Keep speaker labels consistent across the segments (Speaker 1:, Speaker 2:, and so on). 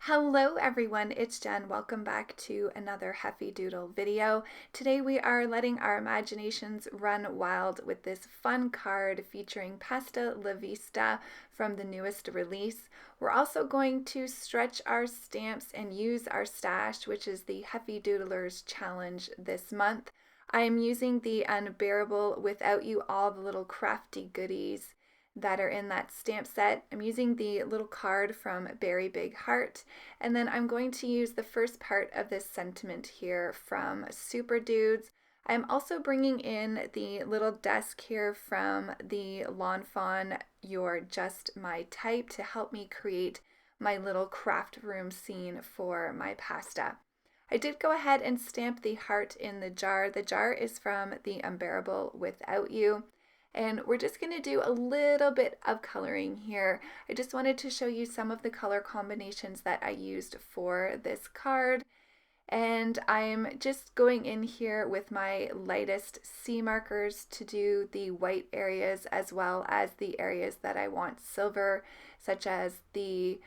Speaker 1: Hello everyone, it's Jen. Welcome back to another Heffy Doodle video. Today we are letting our imaginations run wild with this fun card featuring Pasta La Vista from the newest release. We're also going to stretch our stamps and use our stash, which is the Heffy Doodlers Challenge this month. I am using the Unbearable Without You, all the little crafty goodies that are in that stamp set. I'm using the little card from Beary Big Heart, and then I'm going to use the first part of this sentiment here from Super Dudes. I'm also bringing in the little desk here from the Lawn Fawn, You're Just My Type, to help me create my little craft room scene for my pasta. I did go ahead and stamp the heart in the jar. The jar is from the Unbearable Without You. And we're just going to do a little bit of coloring here. I just wanted to show you some of the color combinations that I used for this card. And I'm just going in here with my lightest C markers to do the white areas as well as the areas that I want silver, such as the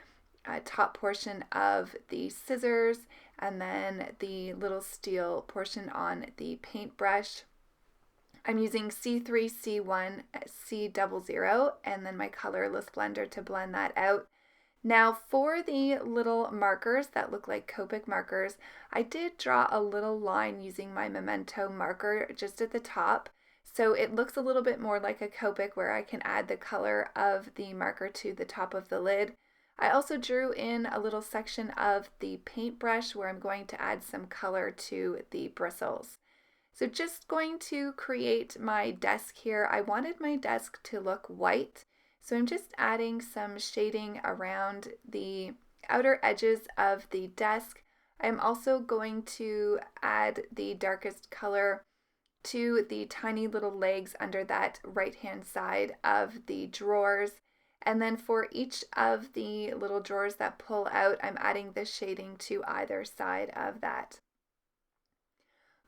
Speaker 1: top portion of the scissors and then the little steel portion on the paintbrush. I'm using C3, C1, C00, and then my colorless blender to blend that out. Now for the little markers that look like Copic markers, I did draw a little line using my Memento marker just at the top. So it looks a little bit more like a Copic where I can add the color of the marker to the top of the lid. I also drew in a little section of the paintbrush where I'm going to add some color to the bristles. So just going to create my desk here. I wanted my desk to look white, so I'm just adding some shading around the outer edges of the desk. I'm also going to add the darkest color to the tiny little legs under that right-hand side of the drawers. And then for each of the little drawers that pull out, I'm adding the shading to either side of that.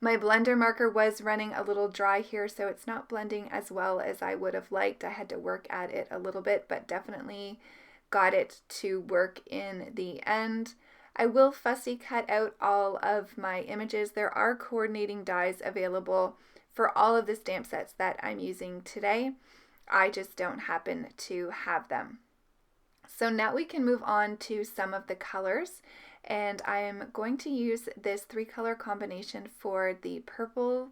Speaker 1: My blender marker was running a little dry here, so it's not blending as well as I would have liked. I had to work at it a little bit, but definitely got it to work in the end. I will fussy cut out all of my images. There are coordinating dies available for all of the stamp sets that I'm using today. I just don't happen to have them. So now we can move on to some of the colors. And I am going to use this 3-color combination for the purple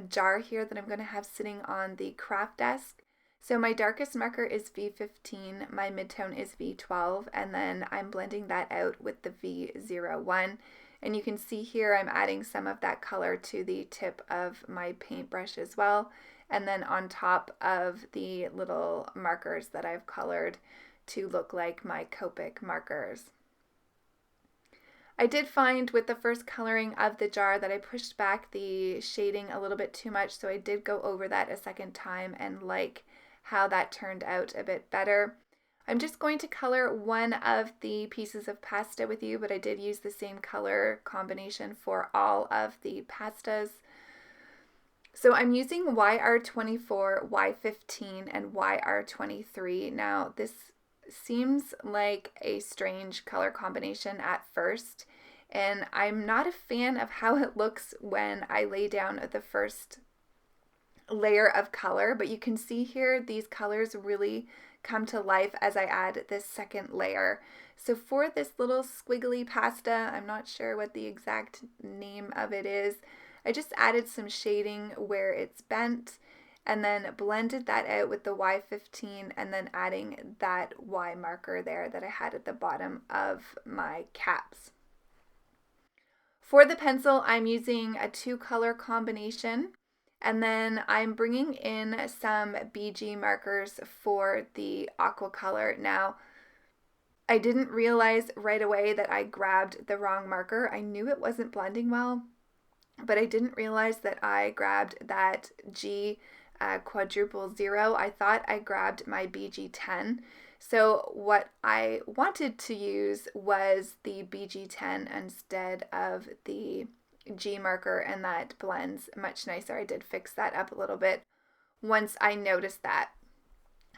Speaker 1: jar here that I'm going to have sitting on the craft desk. So my darkest marker is V15, my midtone is V12, and then I'm blending that out with the V01. And you can see here I'm adding some of that color to the tip of my paintbrush as well, and then on top of the little markers that I've colored to look like my Copic markers. I did find with the first coloring of the jar that I pushed back the shading a little bit too much, so I did go over that a second time and like how that turned out a bit better. I'm just going to color one of the pieces of pasta with you, but I did use the same color combination for all of the pastas. So I'm using YR24, Y15, and YR23. Now this seems like a strange color combination at first, and I'm not a fan of how it looks when I lay down the first layer of color, but you can see here these colors really come to life as I add this second layer. So for this little squiggly pasta, I'm not sure what the exact name of it is, I just added some shading where it's bent and then blended that out with the Y15 and then adding that Y marker there that I had at the bottom of my caps. For the pencil, I'm using a 2-color combination, and then I'm bringing in some BG markers for the aqua color. Now, I didn't realize right away that I grabbed the wrong marker. I knew it wasn't blending well, but I didn't realize that I grabbed that G quadruple 0. I thought I grabbed my BG10. So what I wanted to use was the BG10 instead of the G marker, and that blends much nicer. I did fix that up a little bit once I noticed that.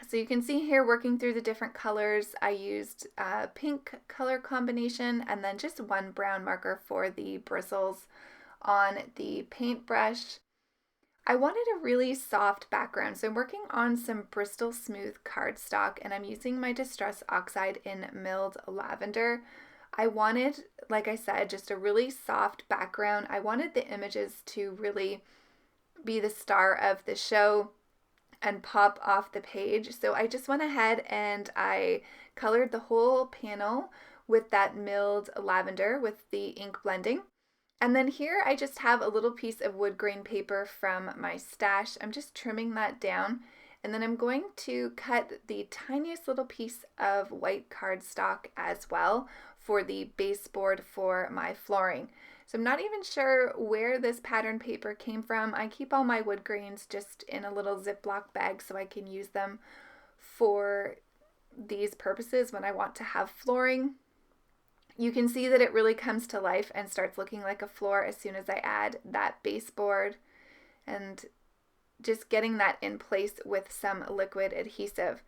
Speaker 1: So you can see here working through the different colors, I used a pink color combination and then just one brown marker for the bristles on the paintbrush. I wanted a really soft background, so I'm working on some Bristol Smooth cardstock and I'm using my Distress Oxide in Milled Lavender. I wanted, like I said, just a really soft background. I wanted the images to really be the star of the show and pop off the page. So I just went ahead and I colored the whole panel with that milled lavender with the ink blending. And then here I just have a little piece of wood grain paper from my stash. I'm just trimming that down. And then I'm going to cut the tiniest little piece of white cardstock as well for the baseboard for my flooring. So I'm not even sure where this pattern paper came from. I keep all my wood grains just in a little Ziploc bag so I can use them for these purposes when I want to have flooring. You can see that it really comes to life and starts looking like a floor as soon as I add that baseboard and just getting that in place with some liquid adhesive.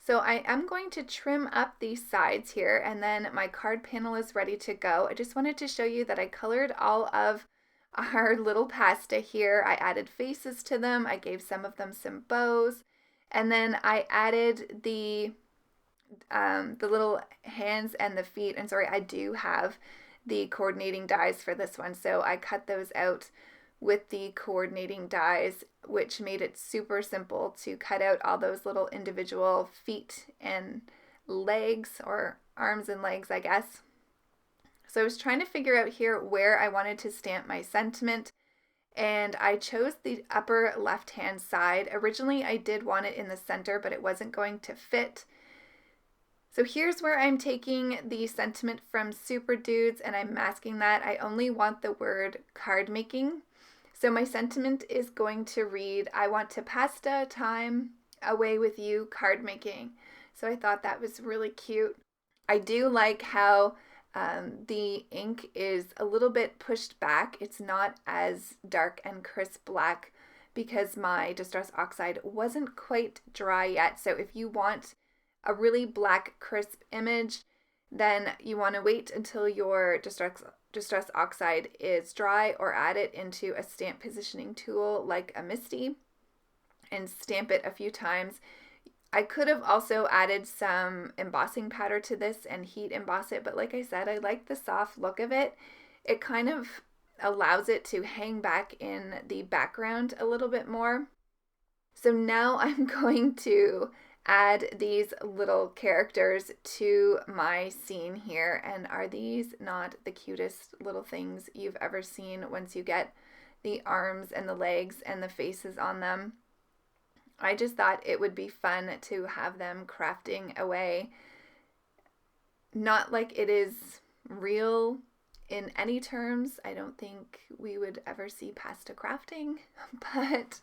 Speaker 1: So I am going to trim up these sides here and then my card panel is ready to go. I just wanted to show you that I colored all of our little pasta here. I added faces to them. I gave some of them some bows and then I added the little hands and the feet. And sorry, I do have the coordinating dies for this one. So I cut those out with the coordinating dies, which made it super simple to cut out all those little individual feet and legs, or arms and legs, I guess. So I was trying to figure out here where I wanted to stamp my sentiment, and I chose the upper left-hand side. Originally, I did want it in the center, but it wasn't going to fit. So here's where I'm taking the sentiment from Super Dudes and I'm masking that. I only want the word card making. So my sentiment is going to read, I want to pasta time away with you card making. So I thought that was really cute. I do like how the ink is a little bit pushed back. It's not as dark and crisp black because my Distress Oxide wasn't quite dry yet. So if you want a really black crisp image, then you want to wait until your Distress Oxide is dry or add it into a stamp positioning tool like a Misty and stamp it a few times. I could have also added some embossing powder to this and heat emboss it, but like I said, I like the soft look of it. It kind of allows it to hang back in the background a little bit more. So now I'm going to add these little characters to my scene here. And are these not the cutest little things you've ever seen once you get the arms and the legs and the faces on them? I just thought it would be fun to have them crafting away. Not like it is real in any terms. I don't think we would ever see pasta crafting, but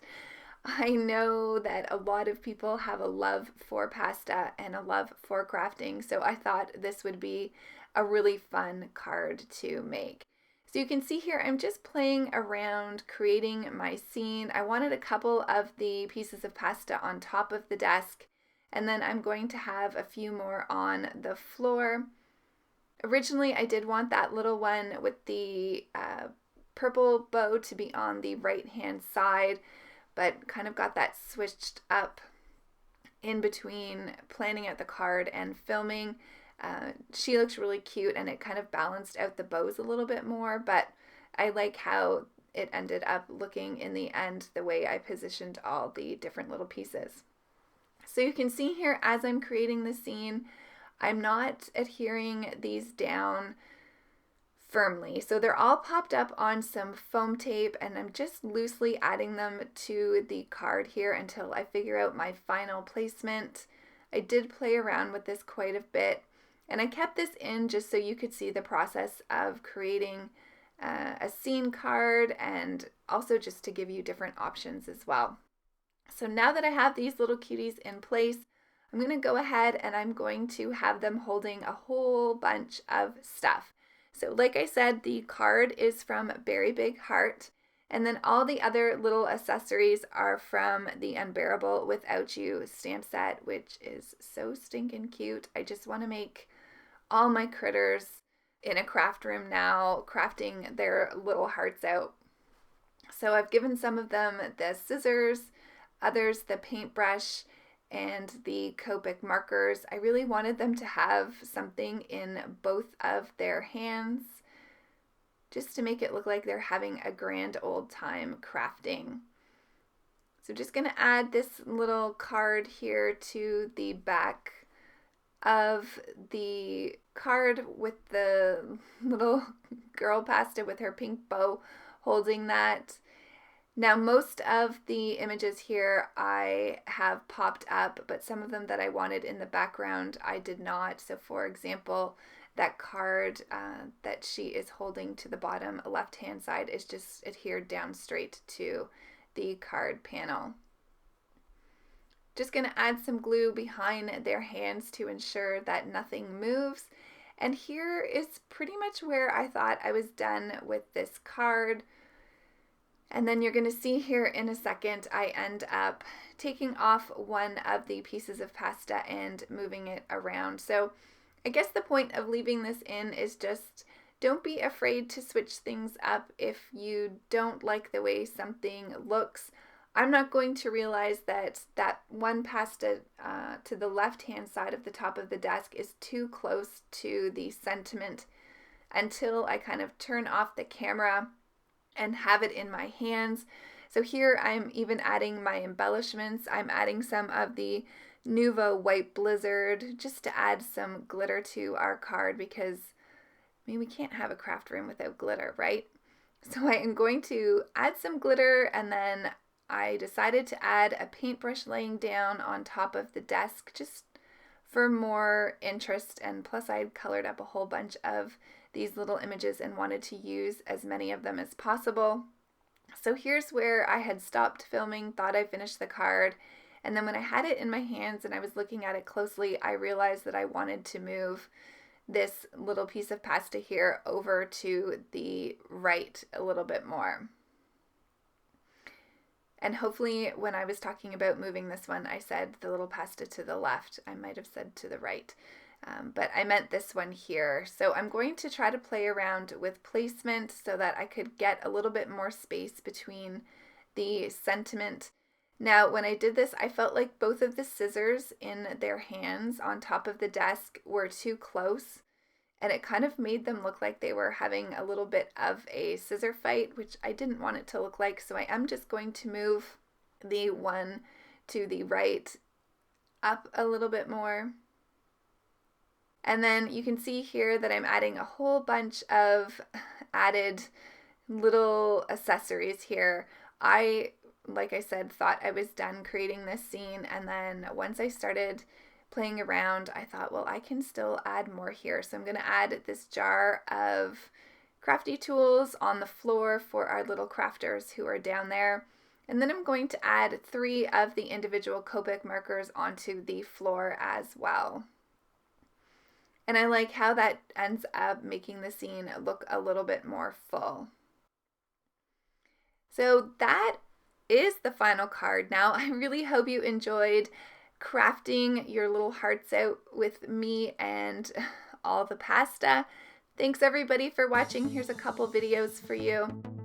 Speaker 1: I know that a lot of people have a love for pasta and a love for crafting, so I thought this would be a really fun card to make. So you can see here I'm just playing around creating my scene. I wanted a couple of the pieces of pasta on top of the desk, and then I'm going to have a few more on the floor. Originally I did want that little one with the purple bow to be on the right hand side, but kind of got that switched up in between planning out the card and filming. She looks really cute and it kind of balanced out the bows a little bit more, but I like how it ended up looking in the end, the way I positioned all the different little pieces. So you can see here as I'm creating the scene, I'm not adhering these down firmly. So they're all popped up on some foam tape and I'm just loosely adding them to the card here until I figure out my final placement. I did play around with this quite a bit and I kept this in just so you could see the process of creating a scene card and also just to give you different options as well. So now that I have these little cuties in place, I'm going to go ahead and I'm going to have them holding a whole bunch of stuff. So like I said, the card is from Berry Big Heart, And then all the other little accessories are from the Unbearable Without You stamp set, which is so stinking cute. I just want to make all my critters in a craft room now, crafting their little hearts out. So I've given some of them the scissors, others the paintbrush, and the Copic markers. I really wanted them to have something in both of their hands, just to make it look like they're having a grand old time crafting. So just going to add this little card here to the back of the card with the little girl pasta with her pink bow holding that. Now most of the images here I have popped up, but some of them that I wanted in the background I did not. So for example, that card that she is holding to the bottom left hand side is just adhered down straight to the card panel. Just going to add some glue behind their hands to ensure that nothing moves. And here is pretty much where I thought I was done with this card. And then you're going to see here in a second, I end up taking off one of the pieces of pasta and moving it around. So I guess the point of leaving this in is just don't be afraid to switch things up if you don't like the way something looks. I'm not going to realize that that one pasta to the left-hand side of the top of the desk is too close to the sentiment until I kind of turn off the camera and have it in my hands. So here I'm even adding my embellishments. I'm adding some of the Nuvo White Blizzard just to add some glitter to our card, because I mean, we can't have a craft room without glitter, right? So I am going to add some glitter, and then I decided to add a paintbrush laying down on top of the desk just for more interest, and plus I had colored up a whole bunch of these little images and wanted to use as many of them as possible. So here's where I had stopped filming, thought I finished the card, and then when I had it in my hands and I was looking at it closely, I realized that I wanted to move this little piece of pasta here over to the right a little bit more. And hopefully when I was talking about moving this one, I said the little pasta to the left. I might have said to the right, but I meant this one here. So I'm going to try to play around with placement so that I could get a little bit more space between the sentiment. Now, when I did this, I felt like both of the scissors in their hands on top of the desk were too close, and it kind of made them look like they were having a little bit of a scissor fight, which I didn't want it to look like. So I am just going to move the one to the right up a little bit more. And then you can see here that I'm adding a whole bunch of added little accessories here. Like I said, thought I was done creating this scene, and then once I started playing around, I thought, well, I can still add more here. So I'm going to add this jar of crafty tools on the floor for our little crafters who are down there. And then I'm going to add 3 of the individual Copic markers onto the floor as well. And I like how that ends up making the scene look a little bit more full. So that is the final card. Now, I really hope you enjoyed crafting your little hearts out with me and all the pasta. Thanks everybody for watching. Here's a couple videos for you.